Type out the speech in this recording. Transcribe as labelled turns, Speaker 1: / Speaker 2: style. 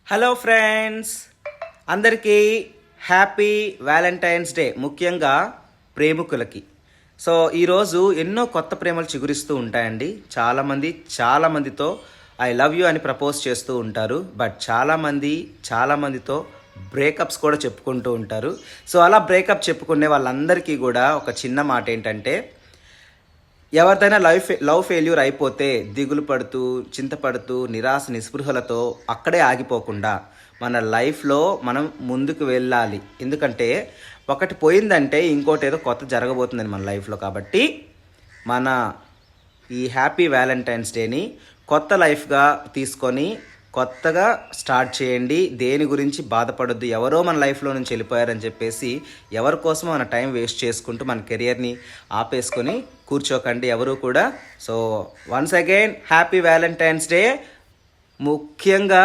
Speaker 1: Hello friends, అందరికీ happy Valentine's day. ముఖ్యంగా ప్రేమికులకి. So ఈరోజు ఎన్నో కొత్త ప్రేమలు చిగురిస్తూ ఉంటాయండి. చాలామందితో ఐ లవ్ యూ అని ప్రపోజ్ చేస్తూ ఉంటారు. బట్ చాలామందితో బ్రేకప్స్ కూడా చెప్పుకుంటూ ఉంటారు. సో అలా బ్రేకప్ చెప్పుకునే వాళ్ళందరికీ కూడా ఒక చిన్న మాట ఏంటంటే, ఎవరిదైనా లవ్ ఫెయిల్యూర్ అయిపోతే దిగులు పడుతూ, చింతపడుతూ, నిరాశ నిస్పృహలతో అక్కడే ఆగిపోకుండా మన లైఫ్లో మనం ముందుకు వెళ్ళాలి. ఎందుకంటే ఒకటి పోయిందంటే ఇంకోటి ఏదో కొత్త జరగబోతుందని మన లైఫ్లో. కాబట్టి మన ఈ హ్యాపీ వ్యాలంటైన్స్ డేని కొత్త లైఫ్గా తీసుకొని కొత్తగా స్టార్ట్ చేయండి. దేని గురించి బాధపడొద్దు. ఎవరో మన లైఫ్లో నుంచి వెళ్ళిపోయారని చెప్పేసి ఎవరి కోసం మన టైం వేస్ట్ చేసుకుంటూ మన కెరియర్ని ఆపేసుకొని కూర్చోకండి ఎవరు కూడా. So once again happy Valentine's day. ముఖ్యంగా